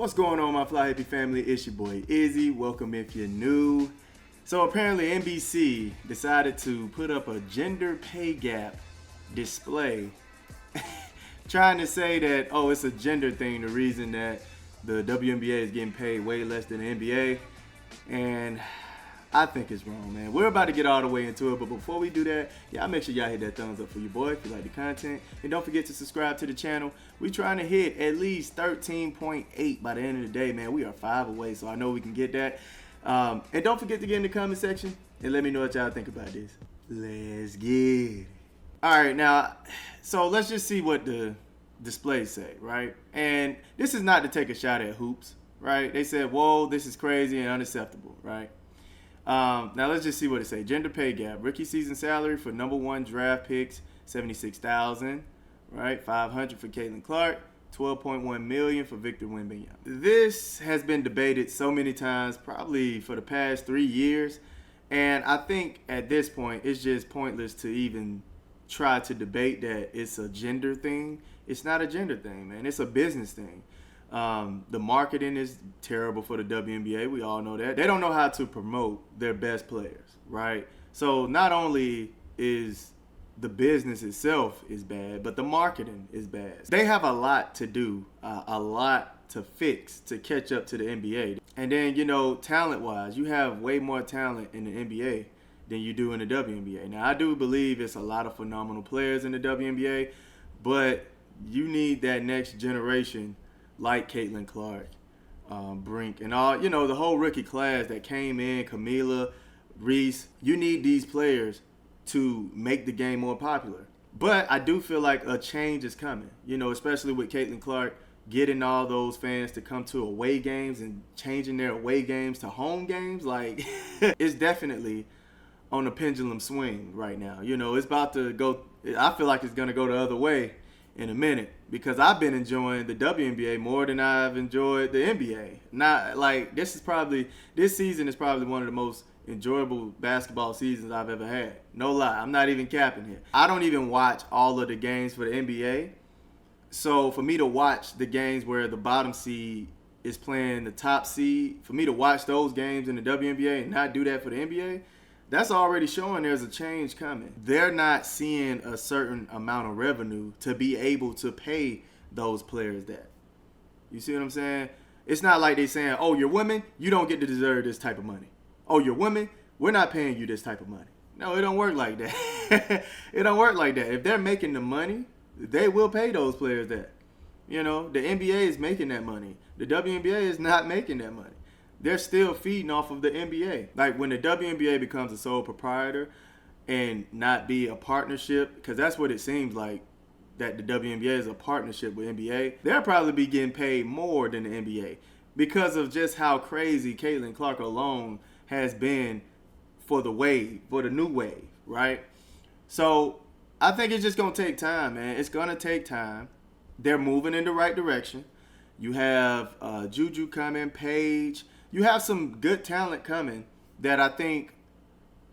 What's going on, my fly hippie family? It's your boy Izzy. Welcome if you're new. So apparently NBC decided to put up a gender pay gap display trying to say that, oh, it's a gender thing, the reason that the WNBA is getting paid way less than the NBA. And I think it's wrong, man. We're about to get all the way into it, but before we do that, y'all make sure y'all hit that thumbs up for your boy if you like the content. And don't forget to subscribe to the channel. We trying to hit at least 13.8 by the end of the day, man. We are 5 away, so I know we can get that. And don't forget to get in the comment section and let me know what y'all think about this. Let's get it. All right, now, so let's just see what the displays say, right? And this is not to take a shot at hoops, right? They said, whoa, this is crazy and unacceptable, right? Now let's just see what it say. Gender pay gap. Rookie season salary for number 1 draft picks, $76,000, right? $500 for Caitlin Clark, $12.1 million for Victor Wnba. This has been debated so many times, probably for the past 3 years, and I think at this point it's just pointless to even try to debate that it's a gender thing. It's not a gender thing, man. It's a business thing. The marketing is terrible for the WNBA. We all know that. They don't know how to promote their best players, right? So not only is the business itself is bad, but the marketing is bad. They have a lot to do, a lot to fix to catch up to the NBA. And then, you know, talent-wise, you have way more talent in the NBA than you do in the WNBA. Now, I do believe it's a lot of phenomenal players in the WNBA, but you need that next generation like Caitlin Clark, Brink, and all, you know, the whole rookie class that came in, Camila, Reese. You need these players to make the game more popular. But I do feel like a change is coming, you know, especially with Caitlin Clark getting all those fans to come to away games and changing their away games to home games. Like, it's definitely on a pendulum swing right now. You know, it's about to go, I feel like it's going to go the other way in a minute, because I've been enjoying the WNBA more than I've enjoyed the NBA. Not like this season is probably one of the most enjoyable basketball seasons I've ever had. No lie, I'm not even capping here. I don't even watch all of the games for the NBA. So for me to watch the games where the bottom seed is playing the top seed, for me to watch those games in the WNBA and not do that for the NBA, that's already showing there's a change coming. They're not seeing a certain amount of revenue to be able to pay those players that. You see what I'm saying? It's not like they saying, oh, you're women, you don't get to deserve this type of money. Oh, you're women, we're not paying you this type of money. No, it don't work like that. It don't work like that. If they're making the money, they will pay those players that. You know, the NBA is making that money. The WNBA is not making that money. They're still feeding off of the NBA. Like when the WNBA becomes a sole proprietor and not be a partnership, because that's what it seems like, that the WNBA is a partnership with NBA, they'll probably be getting paid more than the NBA because of just how crazy Caitlin Clark alone has been for the wave, for the new wave, right? So I think it's just going to take time, man. It's going to take time. They're moving in the right direction. You have Juju coming, Paige. You have some good talent coming that I think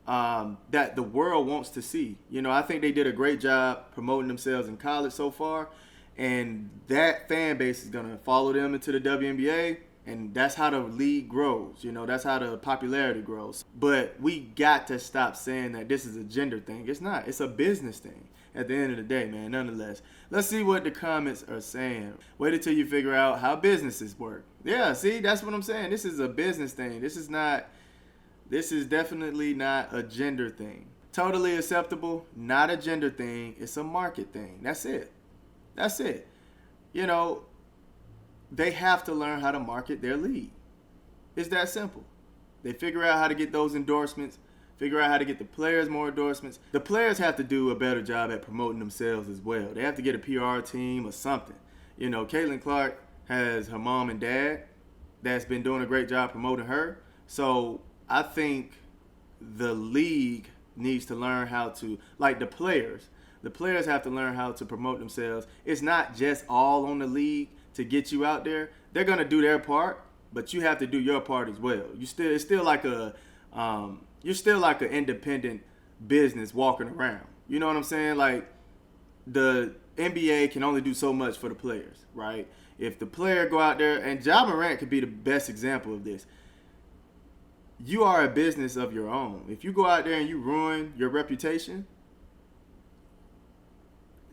that the world wants to see. You know, I think they did a great job promoting themselves in college so far, and that fan base is going to follow them into the WNBA, and that's how the league grows. You know, that's how the popularity grows. But we got to stop saying that this is a gender thing. It's not. It's a business thing at the end of the day, man, nonetheless. Let's see what the comments are saying. Wait until you figure out how businesses work. Yeah, see, that's what I'm saying. This is a business thing. This is definitely not a gender thing. Totally acceptable, not a gender thing. It's a market thing. That's it. That's it. You know, they have to learn how to market their league. It's that simple. They figure out how to get those endorsements, figure out how to get the players more endorsements. The players have to do a better job at promoting themselves as well. They have to get a PR team or something. You know, Caitlin Clark has her mom and dad that's been doing a great job promoting her. So I think the league needs to learn how to, like the players have to learn how to promote themselves. It's not just all on the league to get you out there. They're going to do their part, but you have to do your part as well. It's still like you're still like an independent business walking around. You know what I'm saying? Like the NBA can only do so much for the players, right? If the player go out there, and Ja Morant could be the best example of this. You are a business of your own. If you go out there and you ruin your reputation,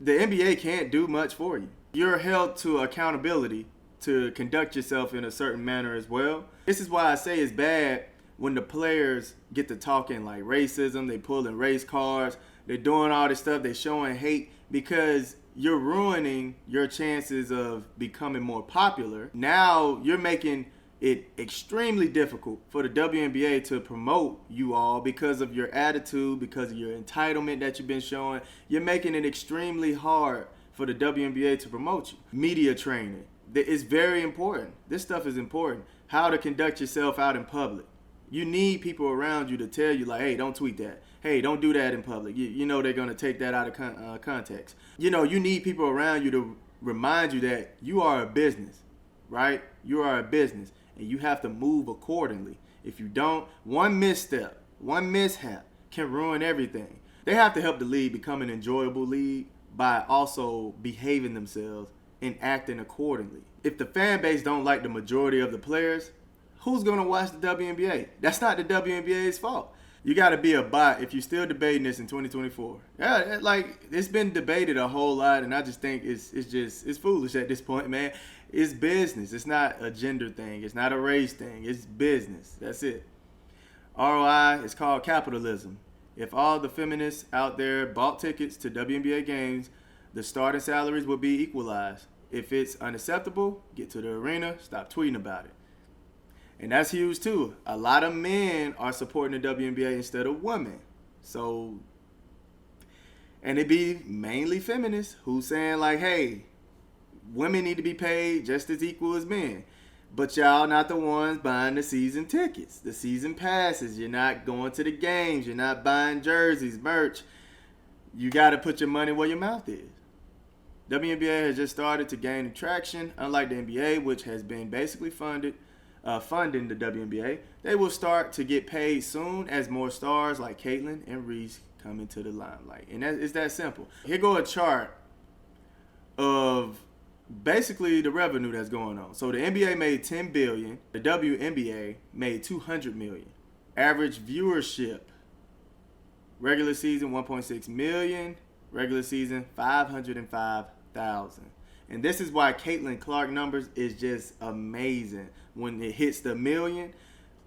the NBA can't do much for you. You're held to accountability to conduct yourself in a certain manner as well. This is why I say it's bad when the players get to talking like racism, they pulling race cards, they're doing all this stuff, they're showing hate, because you're ruining your chances of becoming more popular. Now you're making it extremely difficult for the WNBA to promote you all because of your attitude, because of your entitlement that you've been showing. You're making it extremely hard for the WNBA to promote you. Media training. It's very important. This stuff is important. How to conduct yourself out in public. You need people around you to tell you, like, hey, don't tweet that. Hey, don't do that in public. You know they're going to take that out of context. You know, you need people around you to remind you that you are a business, right? You are a business, and you have to move accordingly. If you don't, one misstep, one mishap can ruin everything. They have to help the league become an enjoyable league by also behaving themselves and acting accordingly. If the fan base don't like the majority of the players, who's going to watch the WNBA? That's not the WNBA's fault. You got to be a bot if you're still debating this in 2024. Yeah, like, it's been debated a whole lot, and I just think it's foolish at this point, man. It's business. It's not a gender thing. It's not a race thing. It's business. That's it. ROI is called capitalism. If all the feminists out there bought tickets to WNBA games, the starting salaries would be equalized. If it's unacceptable, get to the arena, stop tweeting about it. And that's huge too. A lot of men are supporting the WNBA instead of women. So, and it be mainly feminists who saying like, hey, women need to be paid just as equal as men. But y'all not the ones buying the season tickets, the season passes. You're not going to the games. You're not buying jerseys, merch. You got to put your money where your mouth is. WNBA has just started to gain traction, unlike the NBA, which has been basically funding the WNBA. They will start to get paid soon as more stars like Caitlin and Reese come into the limelight. And it's that simple. Here go a chart of basically the revenue that's going on. So the NBA made $10 billion. The WNBA made $200 million. Average viewership. Regular season, 1.6 million. Regular season, 505,000. And this is why Caitlin Clark numbers is just amazing. When it hits the million,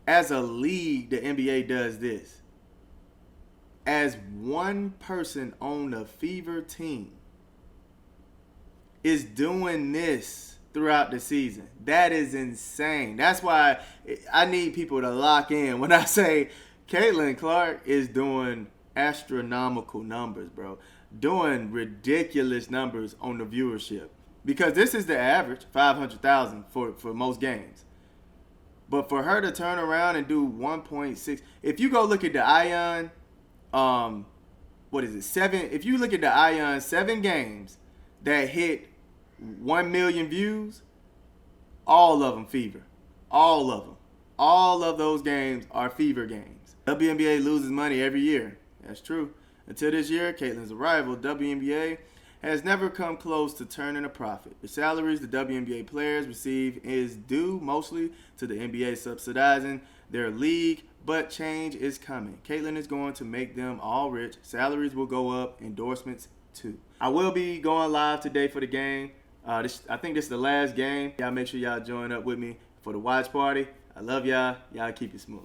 as a league, the NBA does this. As one person on the Fever team is doing this throughout the season, that is insane. That's why I need people to lock in when I say Caitlin Clark is doing astronomical numbers, bro. Doing ridiculous numbers on the viewership. Because this is the average, 500,000 for most games. But for her to turn around and do 1.6, if you go look at the Ion, if you look at the Ion 7 games that hit 1 million views, all of them Fever. All of them. All of those games are Fever games. WNBA loses money every year. That's true. Until this year, Caitlin's arrival, WNBA has never come close to turning a profit. The salaries the WNBA players receive is due mostly to the NBA subsidizing their league, but change is coming. Caitlin is going to make them all rich. Salaries will go up, endorsements too. I will be going live today for the game. I think this is the last game. Y'all make sure y'all join up with me for the watch party. I love y'all. Y'all keep it smooth.